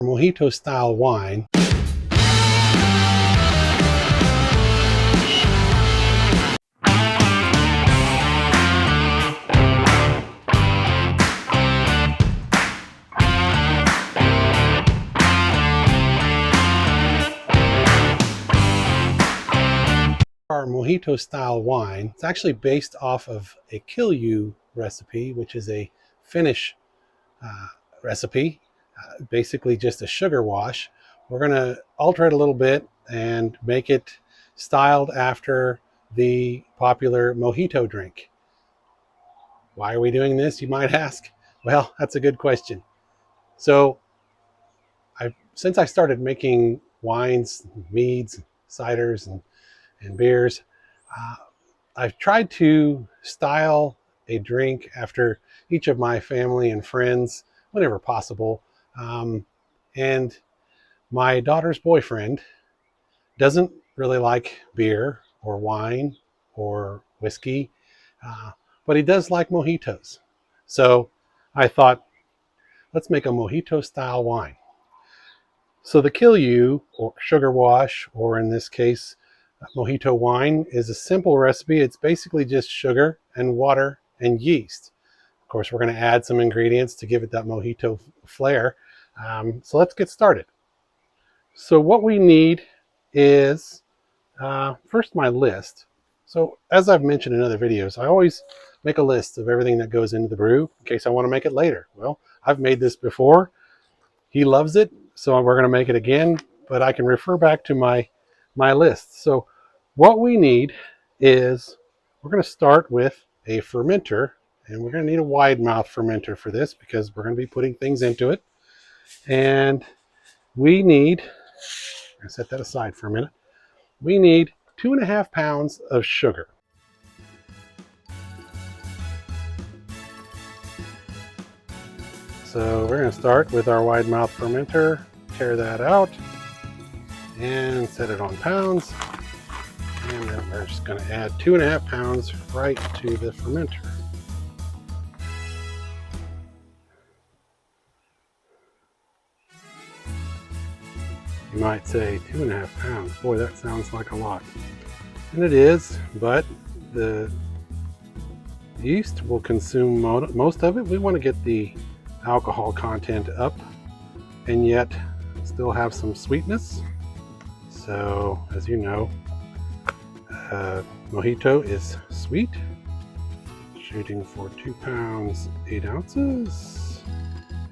Mojito-style wine. Our Mojito-style wine, it's actually based off of a kill you recipe, which is a Finnish recipe, basically just a sugar wash. We're going to alter it a little bit and make it styled after the popular mojito drink. Why are we doing this, you might ask? Well, that's a good question. So since I started making wines, meads, ciders, and beers, I've tried to style a drink after each of my family and friends whenever possible. And my daughter's boyfriend doesn't really like beer or wine or whiskey, but he does like mojitos. So I thought, let's make a mojito style wine. So the kill you or sugar wash, or in this case, mojito wine, is a simple recipe. It's basically just sugar and water and yeast. Of course, we're going to add some ingredients to give it that mojito flair. So let's get started. So what we need is, first, my list. So as I've mentioned in other videos, I always make a list of everything that goes into the brew in case I want to make it later. Well, I've made this before. He loves it, so we're going to make it again, but I can refer back to my list. So what we need is, we're going to start with a fermenter, and we're going to need a wide mouth fermenter for this because we're going to be putting things into it. And we need, I'm going to set that aside for a minute. We need 2.5 pounds of sugar. So we're going to start with our wide mouth fermenter, tear that out, and set it on pounds. And then we're just going to add 2.5 pounds right to the fermenter. You might say 2.5 pounds. Boy, that sounds like a lot. And it is, but the yeast will consume most of it. We want to get the alcohol content up and yet still have some sweetness. So as you know, mojito is sweet. Shooting for 2 pounds 8 ounces,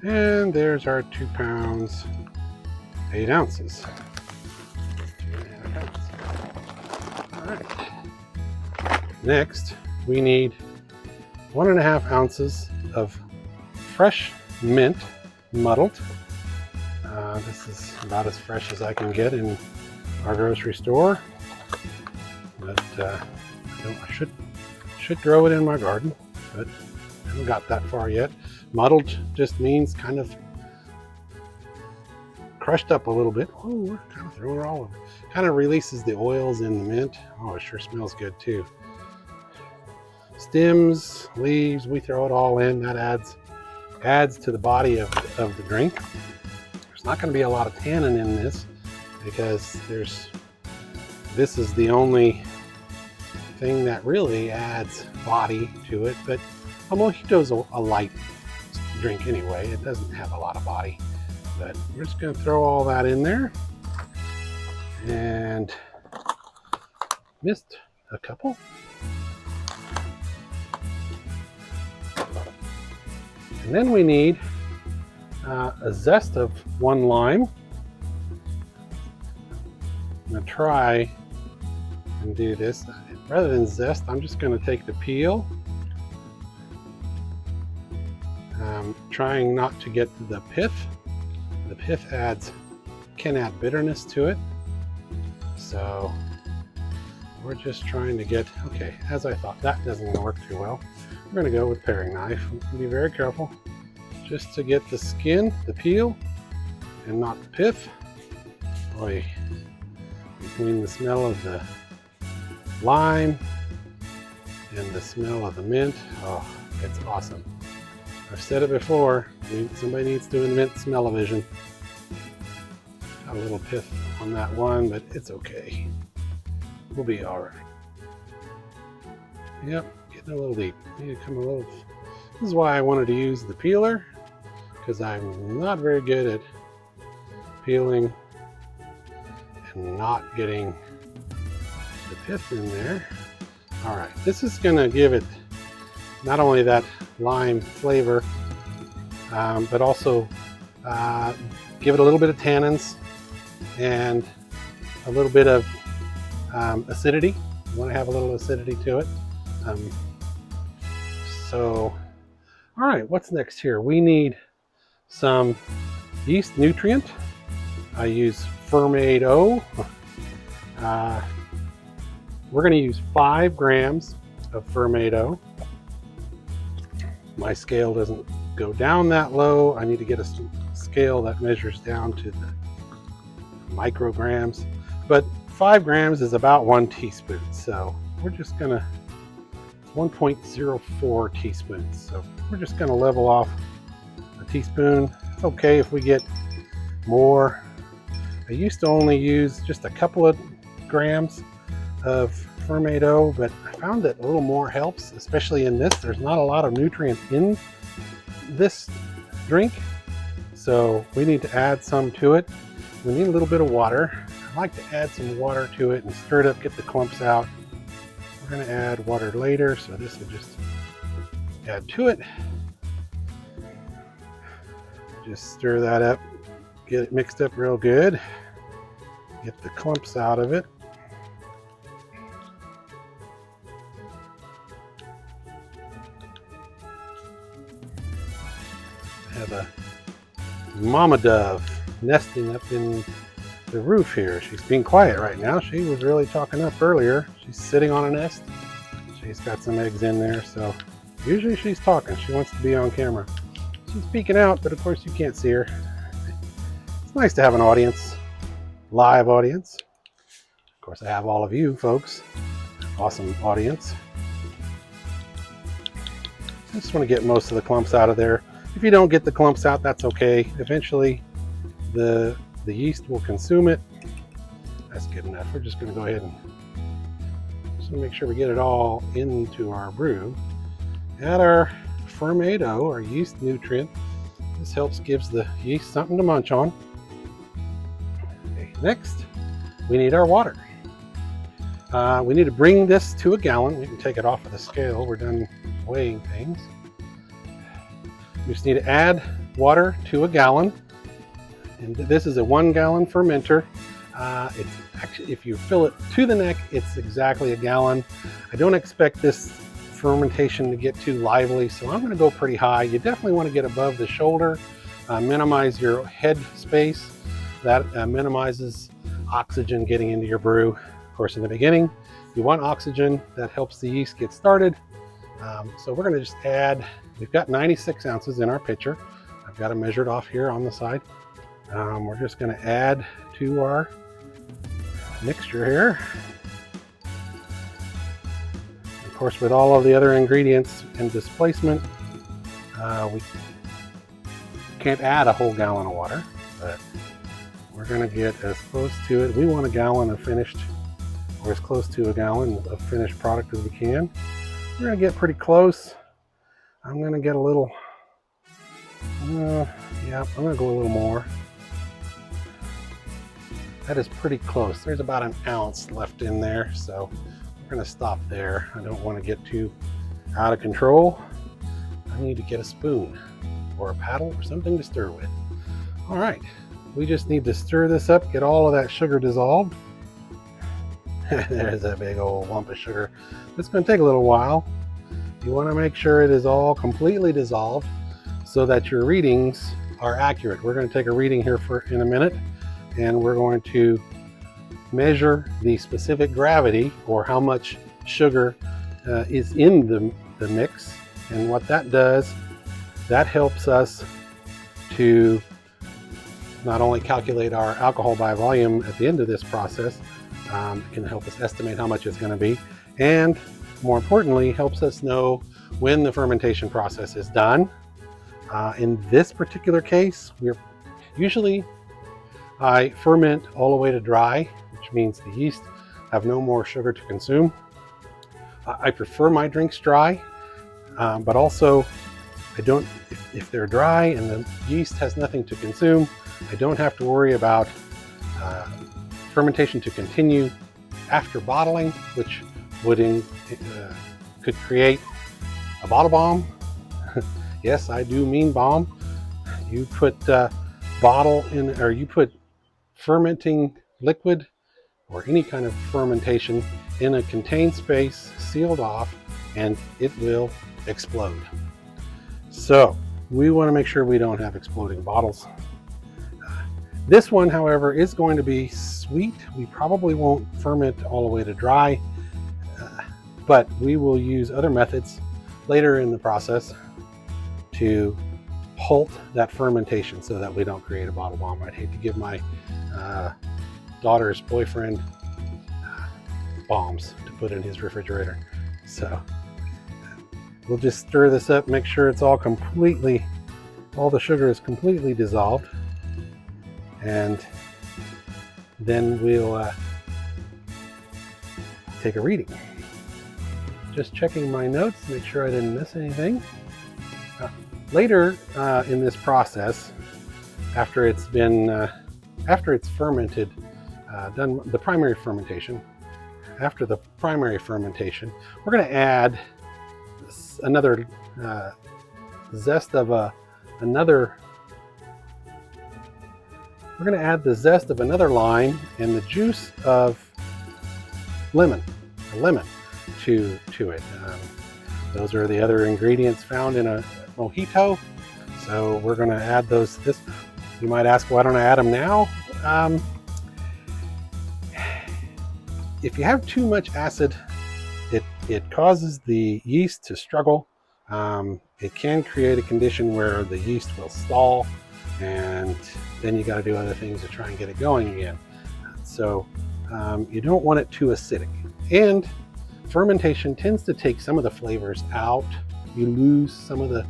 and there's our 2 pounds 8 ounces. 2.5 ounces. All right. Next, we need 1.5 ounces of fresh mint, muddled. This is about as fresh as I can get in our grocery store, but I should grow it in my garden, but I haven't got that far yet. Muddled just means kind of crushed up a little bit. Oh, we're kind of throwing it all over. Kind of releases the oils in the mint. Oh, it sure smells good too. Stems, leaves, we throw it all in. That adds to the body of the drink. There's not going to be a lot of tannin in this because this is the only thing that really adds body to it. But a mojito is a light drink anyway. It doesn't have a lot of body. But we're just going to throw all that in there, and missed a couple. And then we need a zest of 1 lime. I'm going to try and do this. Rather than zest, I'm just going to take the peel. Trying not to get the pith. The pith can add bitterness to it. So we're just trying to get, okay, as I thought, that doesn't work too well. We're going to go with paring knife. Be very careful just to get the skin, the peel, and not the pith. Boy, between the smell of the lime and the smell of the mint, oh, it's awesome. I've said it before, somebody needs to invent smell-o-vision. Got a little pith on that one, but it's okay. We'll be all right. Yep, getting a little deep. Need to come a little. This is why I wanted to use the peeler, because I'm not very good at peeling and not getting the pith in there. All right, this is gonna give it not only that lime flavor, but also give it a little bit of tannins and a little bit of acidity. You want to have a little acidity to it. All right, what's next here? We need some yeast nutrient. I use Fermento. We're going to use 5 grams of Fermento. My scale doesn't go down that low. I need to get a scale that measures down to the micrograms, but 5 grams is about 1 teaspoon. So we're just gonna 1.04 teaspoons. So we're just gonna level off a teaspoon. It's okay if we get more. I used to only use just a couple of grams of Fermento, but I found that a little more helps, especially in this. There's not a lot of nutrients in this drink, so we need to add some to it. We need a little bit of water. I like to add some water to it and stir it up, get the clumps out. We're going to add water later, so this will just add to it. Just stir that up, get it mixed up real good, get the clumps out of it. Have a mama dove nesting up in the roof here. She's being quiet right now. She was really talking up earlier. She's sitting on a nest. She's got some eggs in there, so usually she's talking. She wants to be on camera. She's peeking out, but of course you can't see her. It's nice to have an audience, live audience. Of course I have all of you folks, awesome audience. I just want to get most of the clumps out of there. If you don't get the clumps out, that's okay. Eventually the yeast will consume it. That's good enough. We're just going to go ahead and just make sure we get it all into our brew. Add our Fermento, our yeast nutrient. This gives the yeast something to munch on. Okay, next, we need our water. We need to bring this to a gallon. We can take it off of the scale. We're done weighing things. We just need to add water to a gallon. And this is a 1 gallon fermenter. It's actually, if you fill it to the neck, it's exactly a gallon. I don't expect this fermentation to get too lively, so I'm going to go pretty high. You definitely want to get above the shoulder, minimize your head space. That minimizes oxygen getting into your brew. Of course, in the beginning, you want oxygen. That helps the yeast get started. So we're going to just add, we've got 96 ounces in our pitcher. I've got it measured off here on the side. We're just going to add to our mixture here. Of course, with all of the other ingredients and displacement, we can't add a whole gallon of water, but we're going to get as close to it. We want a gallon of finished, or as close to a gallon of finished product as we can. We're going to get pretty close. I'm going to get a little, yeah, I'm going to go a little more. That is pretty close. There's about an ounce left in there, so we're going to stop there. I don't want to get too out of control. I need to get a spoon or a paddle or something to stir with. All right, we just need to stir this up, get all of that sugar dissolved. There's a big old lump of sugar. It's going to take a little while. You want to make sure it is all completely dissolved so that your readings are accurate. We're going to take a reading here in a minute, and we're going to measure the specific gravity, or how much sugar is in the mix. And what that does, that helps us to not only calculate our alcohol by volume at the end of this process, it can help us estimate how much it's going to be, and more importantly, helps us know when the fermentation process is done. In this particular case, we're usually I ferment all the way to dry, which means the yeast have no more sugar to consume. I prefer my drinks dry, but also I don't, if they're dry and the yeast has nothing to consume, I don't have to worry about fermentation to continue after bottling, which could create a bottle bomb. Yes, I do mean bomb. You put bottle in, or you put fermenting liquid or any kind of fermentation in a contained space, sealed off, and it will explode. So we want to make sure we don't have exploding bottles. This one, however, is going to be sweet. We probably won't ferment all the way to dry, but we will use other methods later in the process to halt that fermentation so that we don't create a bottle bomb. I'd hate to give my daughter's boyfriend bombs to put in his refrigerator. So we'll just stir this up, make sure it's all the sugar is completely dissolved, and then we'll take a reading. Just checking my notes, make sure I didn't miss anything. Later in this process, after it's fermented, done the primary fermentation, after the primary fermentation, we're going to add another zest of another. We're going to add the zest of another lime and the juice of lemon to it. Those are the other ingredients found in a mojito. So we're going to add those. You might ask, why don't I add them now? If you have too much acid, it causes the yeast to struggle. It can create a condition where the yeast will stall, and then you got to do other things to try and get it going again. So you don't want it too acidic. And fermentation tends to take some of the flavors out. You lose some of the,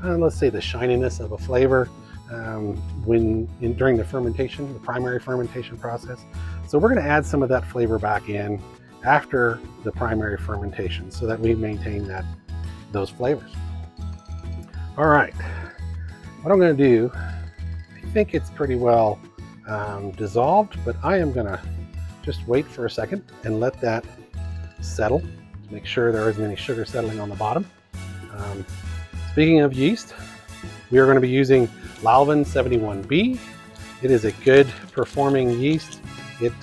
let's say, the shininess of a flavor during the fermentation, the primary fermentation process. So we're going to add some of that flavor back in after the primary fermentation so that we maintain those flavors. All right, what I'm going to do, I think it's pretty well dissolved, but I am going to just wait for a second and let that settle to make sure there isn't any sugar settling on the bottom. Speaking of yeast, we are going to be using Lalvin 71B. It is a good performing yeast. It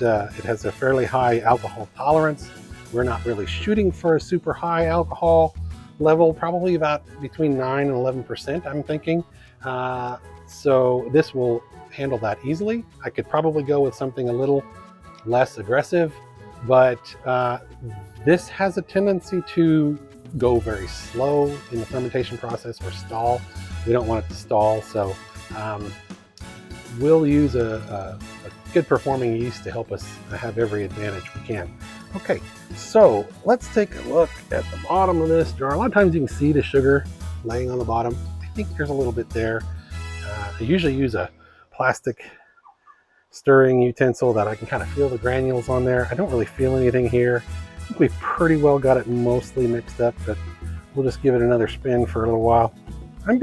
has a fairly high alcohol tolerance. We're not really shooting for a super high alcohol level, probably about between 9 and 11%, I'm thinking. So this will handle that easily. I could probably go with something a little less aggressive, but this has a tendency to go very slow in the fermentation process or stall. We don't want it to stall, so we'll use a good performing yeast to help us have every advantage we can. Okay, so let's take a look at the bottom of this jar. A lot of times you can see the sugar laying on the bottom. I think there's a little bit there. I usually use a plastic stirring utensil that I can kind of feel the granules on there. I don't really feel anything here. I think we've pretty well got it mostly mixed up, but we'll just give it another spin for a little while. I'm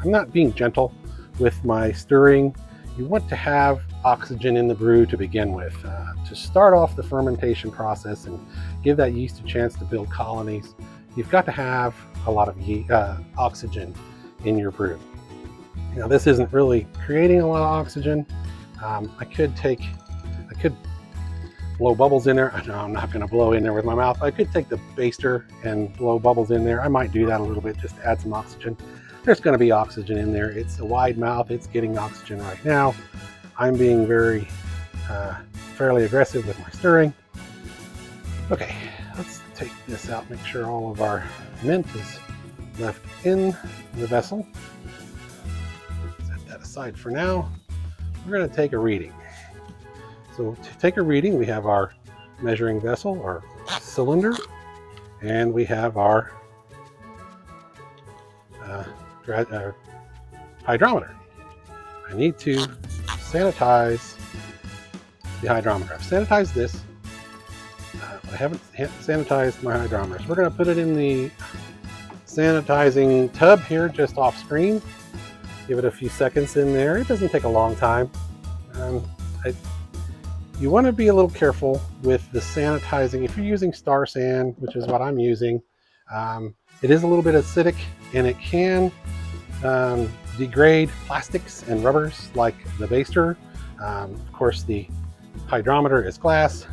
not being gentle with my stirring. You want to have oxygen in the brew to begin with, to start off the fermentation process and give that yeast a chance to build colonies. You've got to have a lot of oxygen in your brew. Now this isn't really creating a lot of oxygen. I could blow bubbles in there. No, I'm not going to blow in there with my mouth. I could take the baster and blow bubbles in there. I might do that a little bit just to add some oxygen. There's going to be oxygen in there. It's a wide mouth. It's getting oxygen right now. I'm being very fairly aggressive with my stirring. Okay, let's take this out, make sure all of our mint is left in the vessel. Set that aside for now. We're going to take a reading. So to take a reading, we have our measuring vessel, our cylinder, and we have our hydrometer. I need to sanitize the hydrometer. I've sanitized this. I haven't sanitized my hydrometers. We're going to put it in the sanitizing tub here just off screen. Give it a few seconds in there. It doesn't take a long time. You want to be a little careful with the sanitizing. If you're using star sand, which is what I'm using, it is a little bit acidic and it can degrade plastics and rubbers like the baster. Of course, the hydrometer is glass,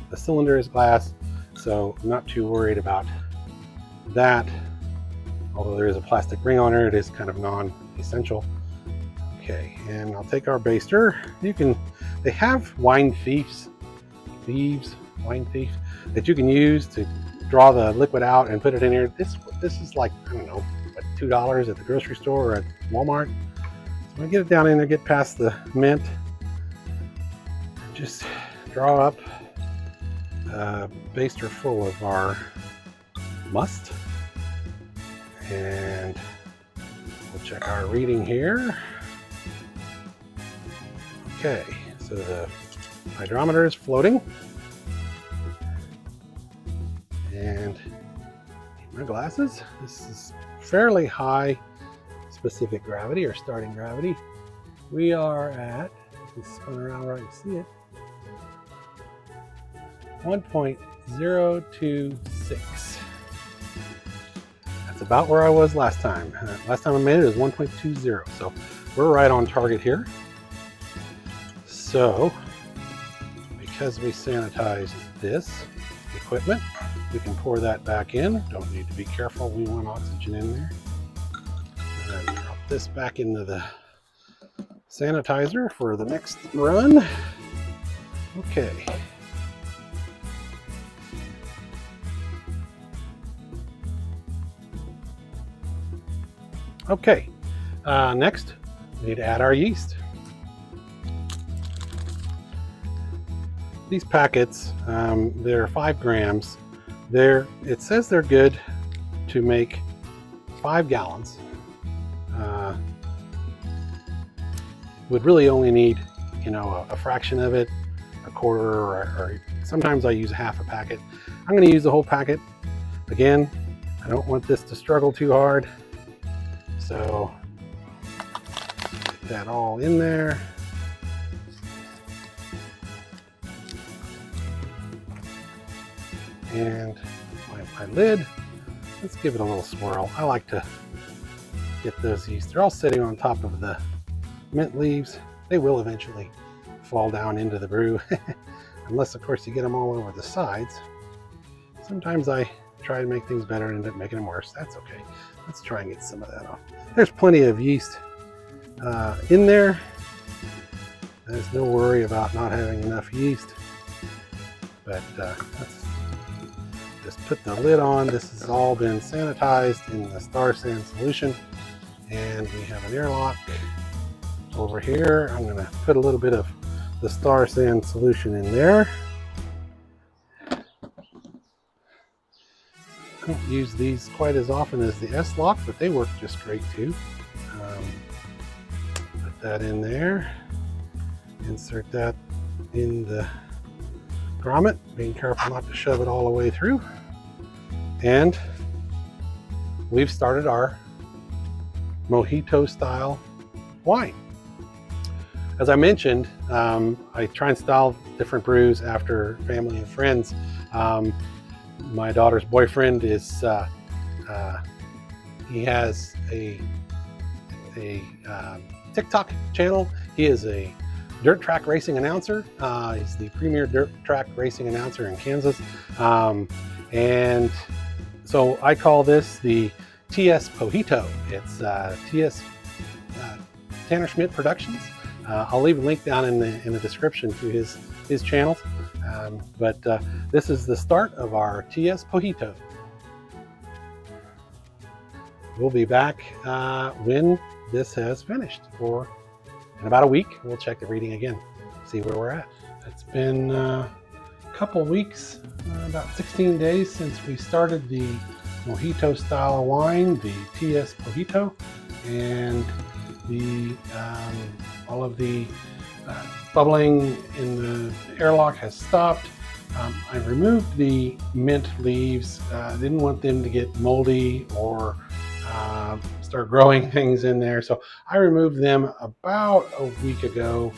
the cylinder is glass, so I'm not too worried about that. Although there is a plastic ring on it, it is kind of non-essential. Okay, and I'll take our baster. They have wine thieves that you can use to draw the liquid out and put it in here. This is like, I don't know, what, $2 at the grocery store or at Walmart. So I'm gonna get it down in there, get past the mint, and just draw up a baster full of our must. And we'll check our reading here. Okay, so the hydrometer is floating. And in my glasses, this is fairly high specific gravity or starting gravity. We are at, let's spin around where I can see it, 1.026. That's about where I was last time. Last time I made it was 1.20, so we're right on target here. So, because we sanitized this equipment, we can pour that back in. Don't need to be careful, we want oxygen in there. And drop this back into the sanitizer for the next run. Okay. Okay, next we need to add our yeast. These packets, they're 5 grams. It says they're good to make 5 gallons. Would really only need, a fraction of it, a quarter, or sometimes I use half a packet. I'm going to use the whole packet. Again, I don't want this to struggle too hard. So, get that all in there. And my lid, let's give it a little swirl. I like to get those yeast. They're all sitting on top of the mint leaves. They will eventually fall down into the brew, unless of course you get them all over the sides. Sometimes I try to make things better and end up making them worse. That's okay. Let's try and get some of that off. There's plenty of yeast in there. There's no worry about not having enough yeast. But let's just put the lid on. This has all been sanitized in the star sand solution. And we have an airlock over here. I'm going to put a little bit of the star sand solution in there. I don't use these quite as often as the S-Lock, but they work just great too. Put that in there. Insert that in the grommet, being careful not to shove it all the way through. And we've started our Mojito-Style wine. As I mentioned, I try and style different brews after family and friends. My daughter's boyfriend is, he has a TikTok channel. He is a dirt track racing announcer. He's the premier dirt track racing announcer in Kansas. And so I call this the TS Mojito. It's TS Tanner Schmidt Productions. I'll leave a link down in the description to his channels. But this is the start of our TS Mojito. We'll be back when this has finished, or in about a week. We'll check the reading again, see where we're at. It's been a couple weeks, about 16 days since we started the Mojito-Style wine, the TS Mojito, and the all of the bubbling in the airlock has stopped. I removed the mint leaves. Didn't want them to get moldy or start growing things in there. So I removed them about a week ago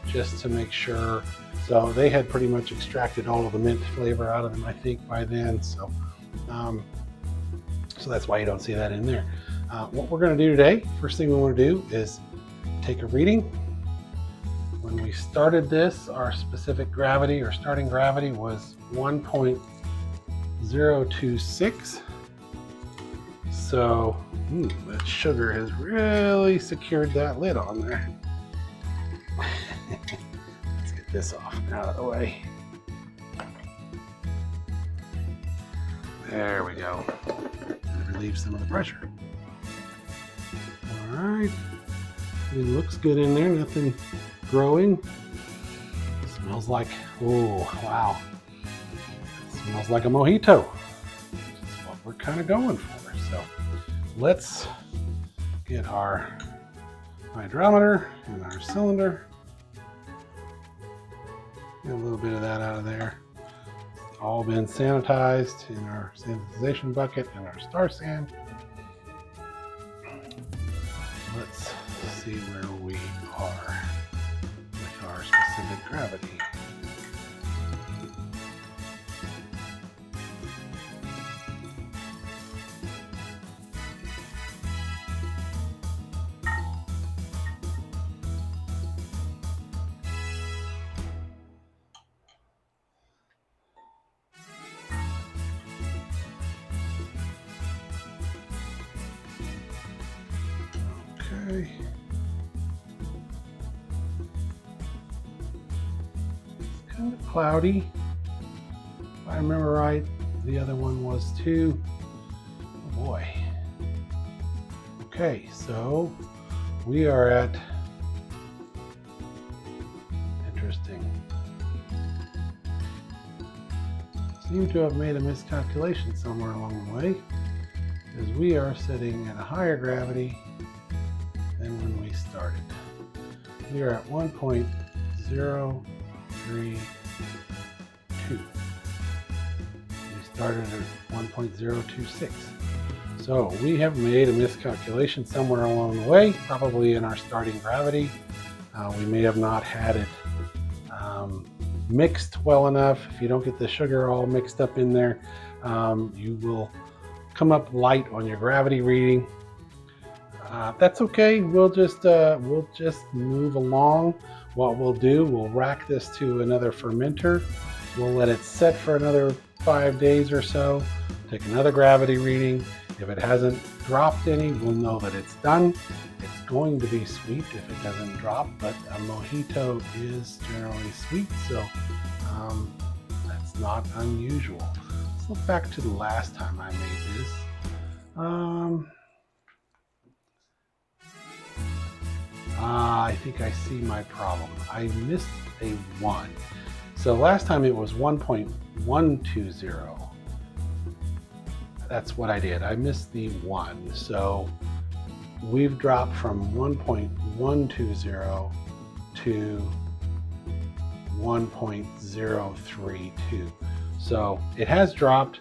just to make sure. So they had pretty much extracted all of the mint flavor out of them, I think, by then. So that's why you don't see that in there. What we're going to do today, first thing we want to do is take a reading. When we started this, our specific gravity or starting gravity was 1.026. So that sugar has really secured that lid on there. Let's get this off and out of the way. There we go. Relieve some of the pressure. All right. It looks good in there. Nothing growing. It smells like, oh wow. It smells like a mojito. That's what we're kind of going for. So let's get our hydrometer and our cylinder. Get a little bit of that out of there. It's all been sanitized in our sanitization bucket and our star sand. Let's see where we are with our specific gravity. Okay. It's kind of cloudy. If I remember right, the other one was too. Oh boy. Okay, so we are at, interesting. Seem to have made a miscalculation somewhere along the way, because we are sitting at a higher gravity than when we started. We are at 1.032. We started at 1.026. So we have made a miscalculation somewhere along the way, probably in our starting gravity. We may have not had it mixed well enough. If you don't get the sugar all mixed up in there, you will come up light on your gravity reading. That's okay. We'll just move along. What we'll do, we'll rack this to another fermenter. We'll let it set for another 5 days or so. Take another gravity reading. If it hasn't dropped any, we'll know that it's done. It's going to be sweet if it doesn't drop, but a mojito is generally sweet, so that's not unusual. Let's look back to the last time I made this. I think I see my problem. I missed a 1. So last time it was 1.120. That's what I did. I missed the 1. So we've dropped from 1.120 to 1.032. So it has dropped.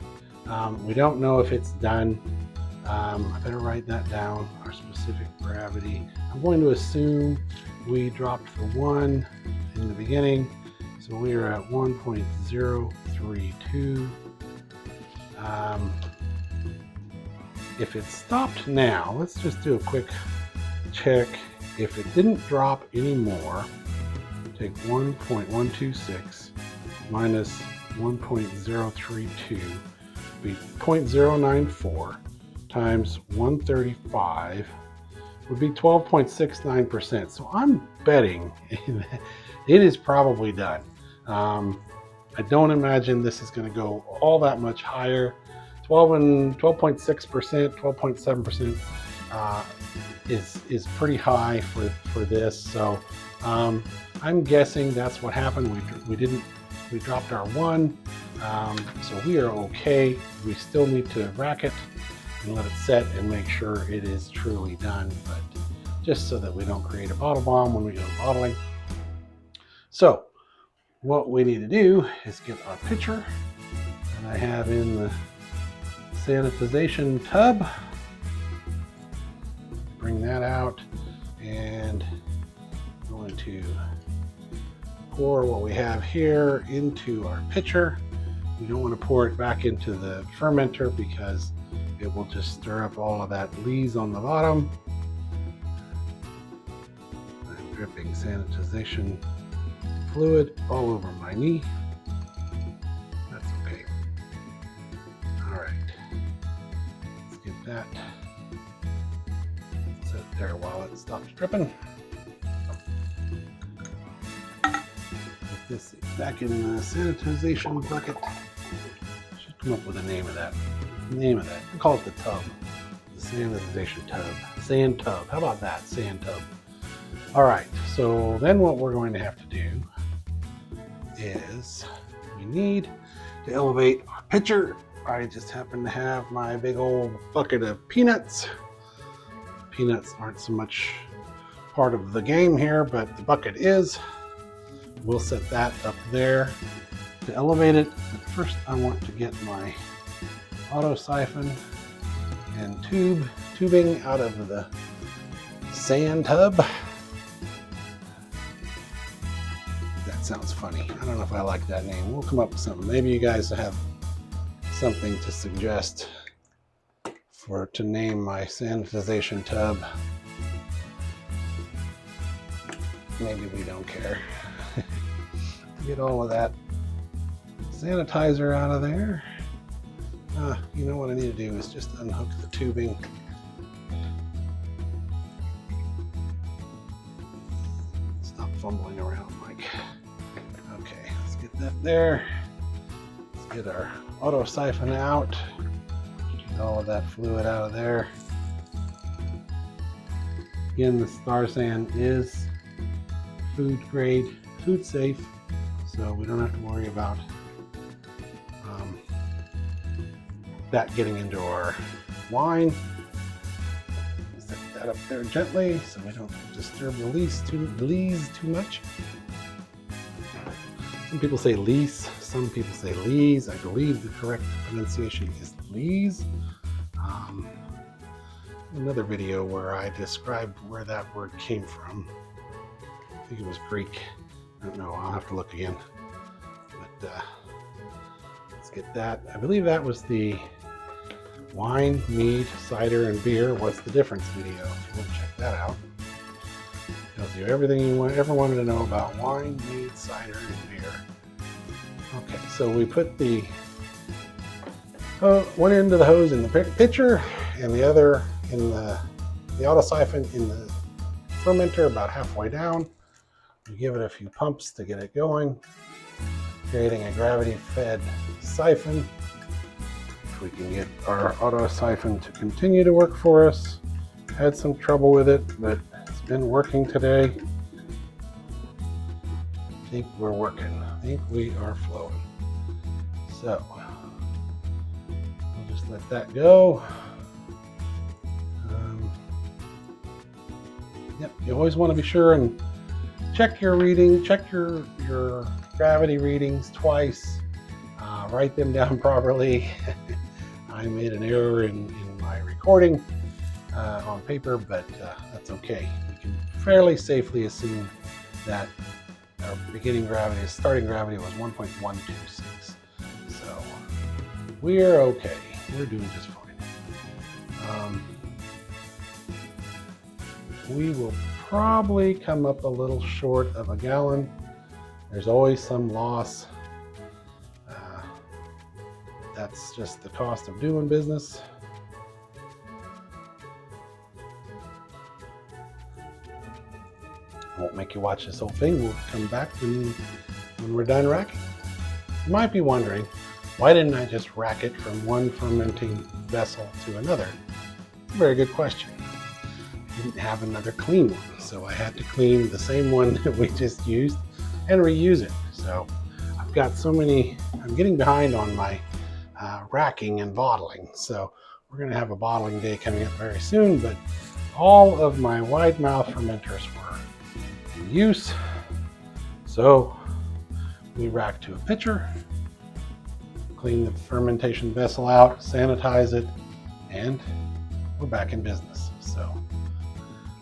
We don't know if it's done. I better write that down, our specific gravity. I'm going to assume we dropped the 1 in the beginning. So we are at 1.032. If it stopped now, let's just do a quick check. If it didn't drop anymore, take 1.126 minus 1.032, be 0.094 times 135 would be 12.69%. So I'm betting it is probably done. I don't imagine this is going to go all that much higher. 12.6%, 12.7% is pretty high for this. So I'm guessing that's what happened. We dropped our 1, so we are okay. We still need to rack it and let it set and make sure it is truly done, but just so that we don't create a bottle bomb when we go bottling. So what we need to do is get our pitcher that I have in the sanitization tub. Bring that out, and I'm going to pour what we have here into our pitcher. We don't want to pour it back into the fermenter because it will just stir up all of that lees on the bottom. I'm dripping sanitization fluid all over my knee. That's okay. All right, let's get that set there while it stops dripping. Put this back in the sanitization bucket. Should come up with a name of that. We'll call it the tub. The sanitization tub. Sand tub. How about that? Sand tub. All right, so then what we're going to have to do is we need to elevate our pitcher. I just happen to have my big old bucket of peanuts. Peanuts aren't so much part of the game here, but the bucket is. We'll set that up there to elevate it. But first I want to get my auto siphon and tubing out of the sand tub. That sounds funny. I don't know if I like that name. We'll come up with something. Maybe you guys have something to suggest to name my sanitization tub. Maybe we don't care. Get all of that sanitizer out of there. You know what I need to do is just unhook the tubing. Stop fumbling around, Mike. Okay, let's get that there. Let's get our auto siphon out. Get all of that fluid out of there. Again, the Star San is food grade, food safe, so we don't have to worry about that getting into our wine. Set that up there gently so we don't disturb the lees too much. Some people say lease, some people say lees. I believe the correct pronunciation is lees. Another video where I described where that word came from. I think it was Greek. I don't know, I'll have to look again. But let's get that. I believe that was the wine, mead, cider, and beer. What's the difference video? If you want to check that out. It tells you everything you ever wanted to know about wine, mead, cider, and beer. Okay, so we put the one end of the hose in the pitcher and the other in the auto siphon in the fermenter about halfway down. We give it a few pumps to get it going, creating a gravity-fed siphon. If we can get our auto siphon to continue to work for us. Had some trouble with it, but it's been working today. I think we're working. I think we are flowing. So we'll just let that go. Yep, you always want to be sure and check your reading, check your gravity readings twice, write them down properly. I made an error in my recording on paper, but that's okay. We can fairly safely assume that our starting gravity was 1.126. So we're okay. We're doing just fine. We will probably come up a little short of a gallon. There's always some loss. That's just the cost of doing business. Won't make you watch this whole thing. We'll come back when we're done racking. You might be wondering, why didn't I just rack it from one fermenting vessel to another? It's a very good question. I didn't have another clean one, so I had to clean the same one that we just used and reuse it. So I've got so many, I'm getting behind on my racking and bottling. So we're going to have a bottling day coming up very soon, but all of my wide mouth fermenters were in use. So we rack to a pitcher, clean the fermentation vessel out, sanitize it, and we're back in business. So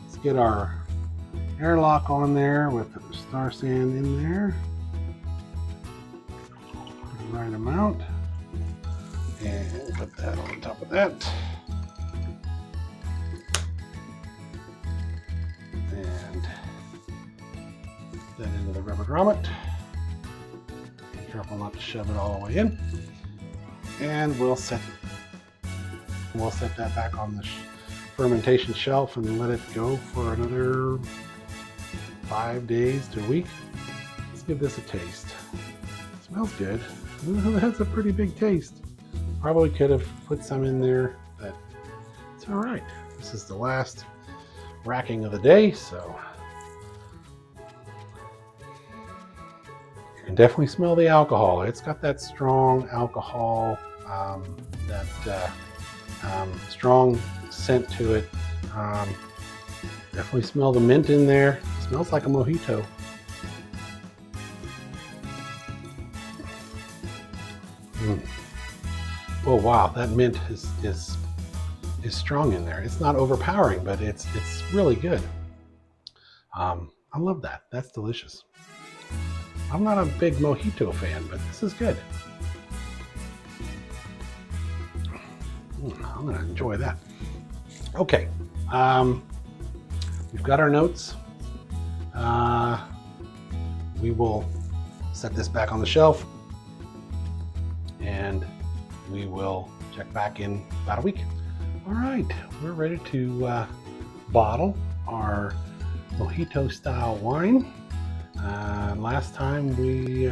let's get our airlock on there with the star sand in there. Put the right amount. And put that on top of that. And put that into the rubber grommet. Be careful not to shove it all the way in. And we'll set that back on the fermentation shelf and let it go for another 5 days to a week. Let's give this a taste. It smells good. That's a pretty big taste. Probably could have put some in there, but it's all right. This is the last racking of the day, so you can definitely smell the alcohol. It's got that strong alcohol, strong scent to it. Definitely smell the mint in there. It smells like a mojito. Oh wow, that mint is strong in there. It's not overpowering, but it's really good. I love that. That's delicious. I'm not a big mojito fan, but this is good. I'm gonna enjoy that. Okay, we've got our notes. We will set this back on the shelf and we will check back in about a week. All right, we're ready to bottle our Mojito-Style wine. Last time we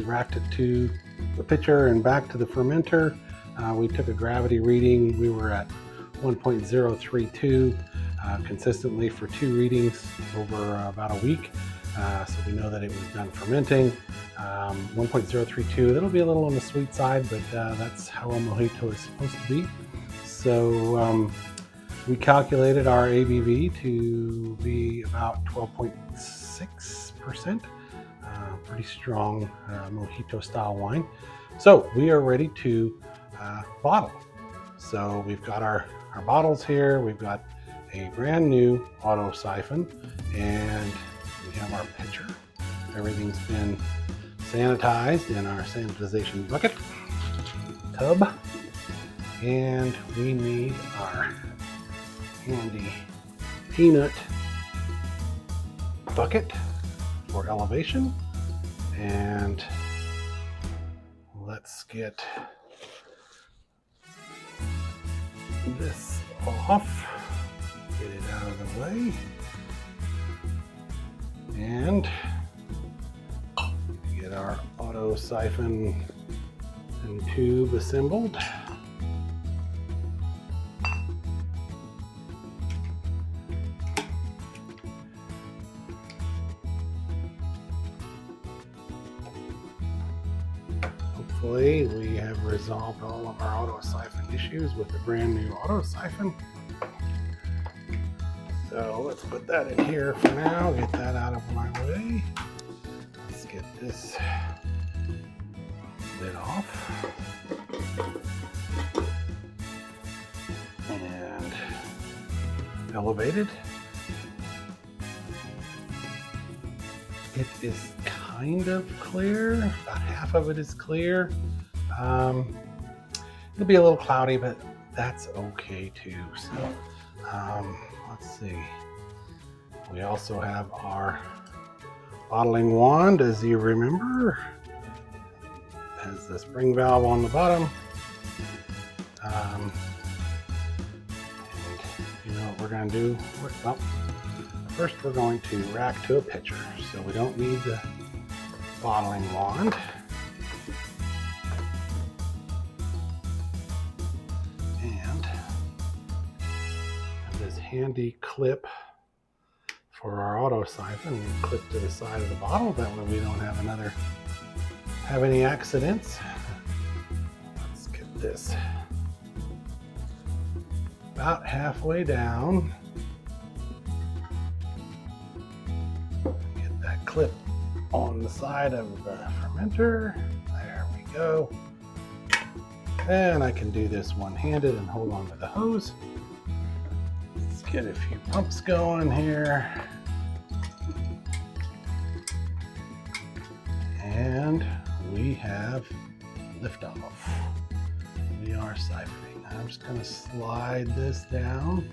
racked it to the pitcher and back to the fermenter. We took a gravity reading. We were at 1.032 consistently for 2 readings over about a week. So we know that it was done fermenting. 1.032, that'll be a little on the sweet side, but that's how a mojito is supposed to be. So we calculated our ABV to be about 12.6%. Pretty strong Mojito-Style wine. So we are ready to bottle. So we've got our bottles here. We've got a brand new auto siphon, and we have our pitcher. Everything's been sanitized in our sanitization bucket tub, and we need our handy peanut bucket for elevation. And let's get this off, get it out of the way, and get our auto siphon and tube assembled. Hopefully we have resolved all of our auto siphon issues with the brand new auto siphon. So let's put that in here for now, get that out of my way. Let's get this lid off. And elevated. It is kind of clear, about half of it is clear. It'll be a little cloudy, but that's okay too. So let's see. We also have our bottling wand, as you remember. It has the spring valve on the bottom. And you know what we're going to do? Well, first we're going to rack to a pitcher, so we don't need the bottling wand. And have this handy clip for our auto siphon. We clip to the side of the bottle, that way we don't have any accidents. Let's get this about halfway down. Get that clip on the side of the fermenter. There we go. And I can do this one-handed and hold on to the hose. Let's get a few pumps going here. And we have liftoff. We are siphoning. I'm just going to slide this down.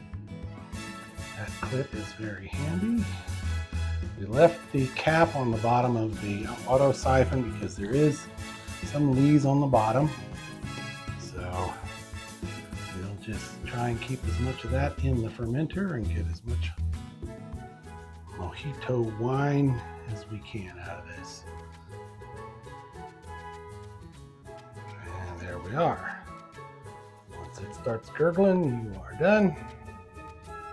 That clip is very handy. We left the cap on the bottom of the auto siphon because there is some lees on the bottom. So we'll just try and keep as much of that in the fermenter and get as much mojito wine as we can out of this. And there we are. Once it starts gurgling, you are done.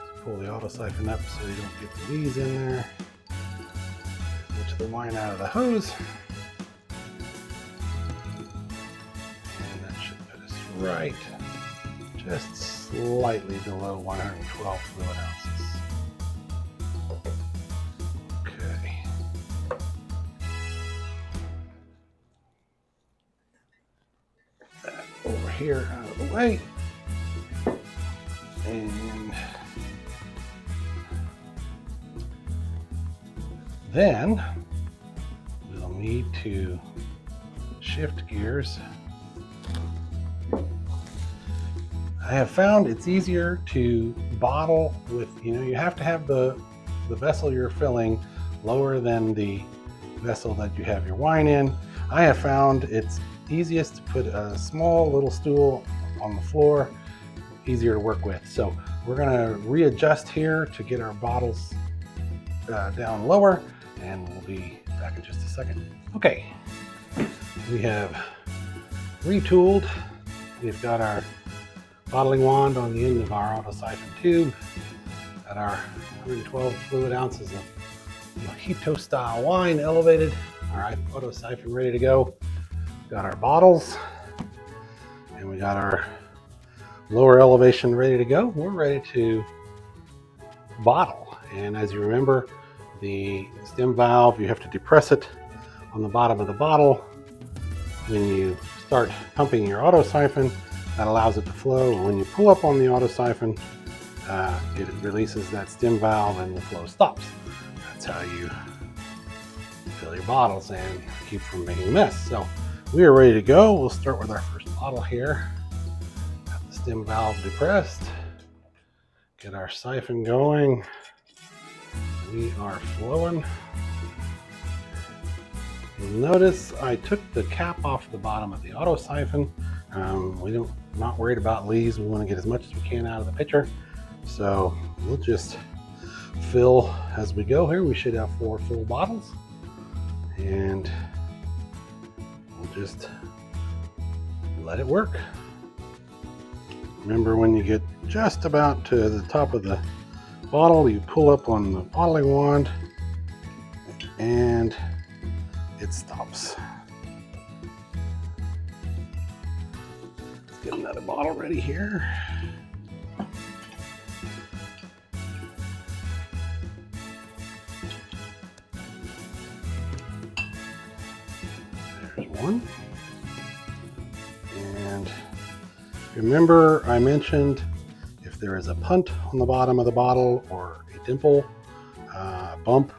Just pull the auto siphon up so you don't get the lees in there. Get the wine out of the hose. And that should put us right just slightly below 112 fluid ounces. Okay. That over here out of the way. And then we'll need to shift gears. I have found it's easier to bottle with, you have to have the vessel you're filling lower than the vessel that you have your wine in. I have found it's easiest to put a small little stool on the floor, easier to work with. So we're gonna readjust here to get our bottles down lower, and we'll be back in just a second. Okay, we have retooled. We've got our bottling wand on the end of our auto siphon tube. Got our 112 fluid ounces of Mojito-Style wine elevated. Our auto siphon ready to go. Got our bottles, and we got our lower elevation ready to go. We're ready to bottle. And as you remember, the stem valve, you have to depress it on the bottom of the bottle. When you start pumping your auto siphon, that allows it to flow. And when you pull up on the auto siphon, it releases that stem valve and the flow stops. That's how you fill your bottles and keep from making a mess. So we are ready to go. We'll start with our first bottle here. Got the stem valve depressed. Get our siphon going. We are flowing. You'll notice I took the cap off the bottom of the auto siphon. We're not worried about lees. We want to get as much as we can out of the pitcher. So we'll just fill as we go here. We should have 4 full bottles. And we'll just let it work. Remember, when you get just about to the top of the bottle, you pull up on the bottling wand and it stops. Let's get another bottle ready here. There's one. And remember, I mentioned if there is a punt on the bottom of the bottle or a dimple, bump,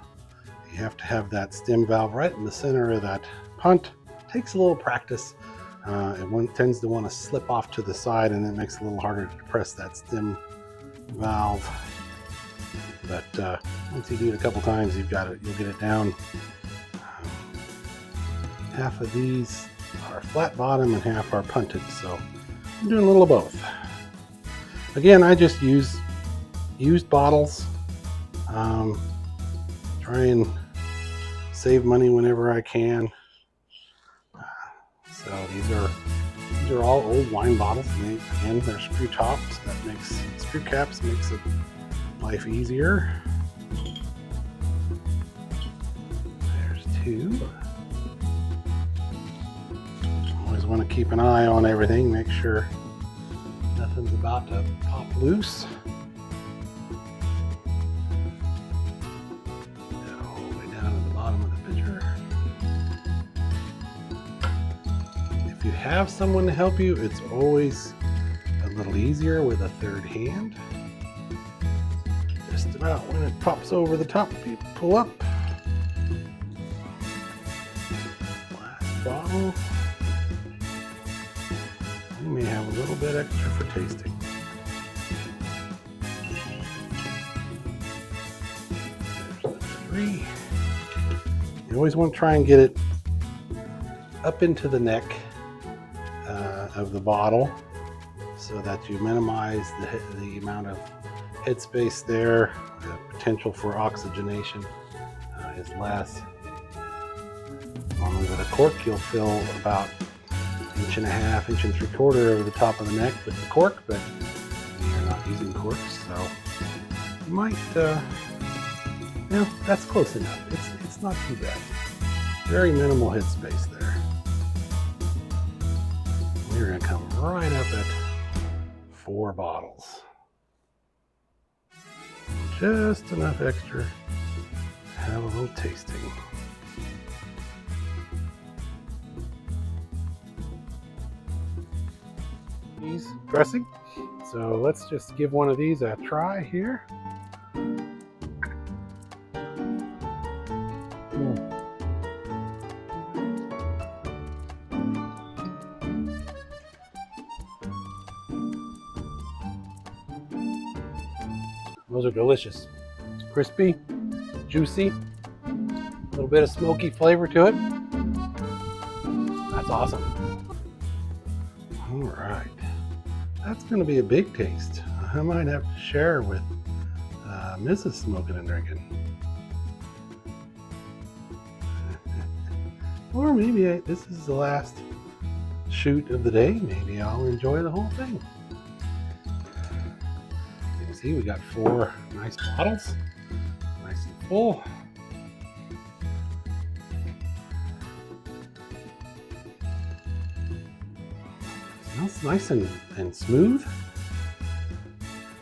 you have to have that stem valve right in the center of that punt. It takes a little practice. It tends to want to slip off to the side, and it makes it a little harder to depress that stem valve. But once you do it a couple times, you'll get it down. Half of these are flat bottom and half are punted, so I'm doing a little of both. Again, I just use used bottles. Try and save money whenever I can. So these are all old wine bottles. Again, they're screw tops. Screw caps makes it life easier. There's 2. Always want to keep an eye on everything. Make sure nothing's about to pop loose. All the way down to the bottom of the pitcher. If you have someone to help you, it's always a little easier with a third hand. Just about when it pops over the top, you pull up. Last bottle. You may have a little bit extra for tasting. There's number 3. You always want to try and get it up into the neck of the bottle so that you minimize the amount of headspace there. The potential for oxygenation is less. Normally with a cork you'll fill about 1.5 inches, 1 3/4 over the top of the neck with the cork, but you're not using corks, so you might, that's close enough. It's not too bad. Very minimal headspace there. We're going to come right up at 4 bottles. Just enough extra to have a little tasting. Cheese dressing. So let's just give one of these a try here. Those are delicious. Crispy, juicy, a little bit of smoky flavor to it. That's awesome. All right, that's going to be a big taste. I might have to share with Mrs. Smoking and Drinking. Or maybe this is the last shoot of the day. Maybe I'll enjoy the whole thing. See, we got 4 nice bottles, nice and full. Smells nice and smooth.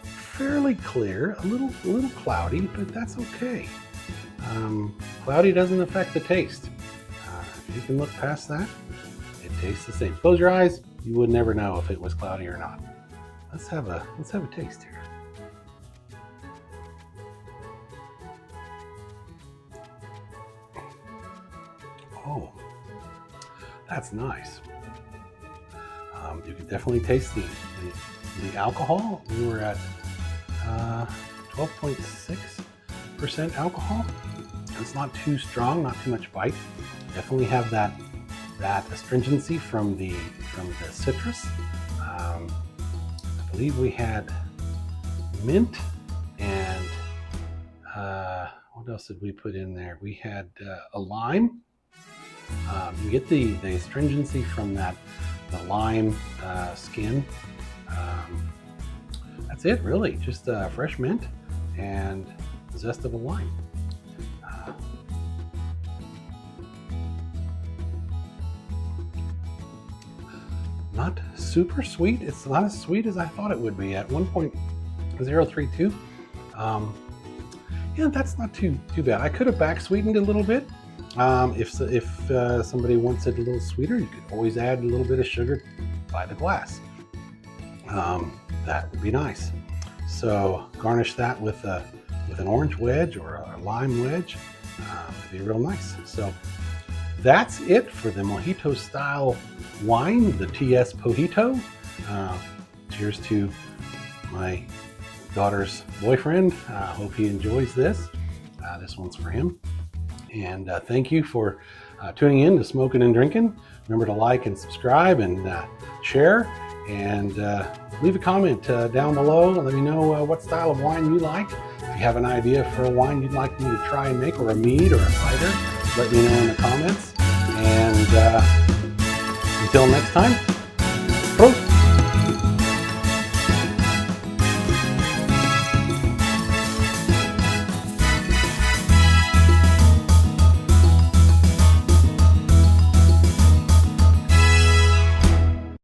Fairly clear, a little cloudy, but that's okay. Cloudy doesn't affect the taste. If you can look past that, it tastes the same. Close your eyes, you would never know if it was cloudy or not. Let's have a taste here. Oh, that's nice. You can definitely taste the alcohol. We were at 12.6% alcohol. It's not too strong, not too much bite. Definitely have that astringency from the citrus. I believe we had mint and what else did we put in there? We had a lime. You get the astringency from the lime skin. That's it, really. Just fresh mint and the zest of a lime. Not super sweet. It's not as sweet as I thought it would be at 1.032. Yeah, that's not too bad. I could have back sweetened a little bit. If somebody wants it a little sweeter, you could always add a little bit of sugar by the glass. That would be nice. So garnish that with an orange wedge or a lime wedge. It'd be real nice. So that's it for the Mojito-Style wine, the TS Mojito. Cheers to my daughter's boyfriend. Hope he enjoys this. This one's for him. And thank you for tuning in to Smoking and Drinking. Remember to like and subscribe and share, and leave a comment down below. Let me know what style of wine you like. If you have an idea for a wine you'd like me to try and make, or a mead or a cider, let me know in the comments. And until next time, Prost!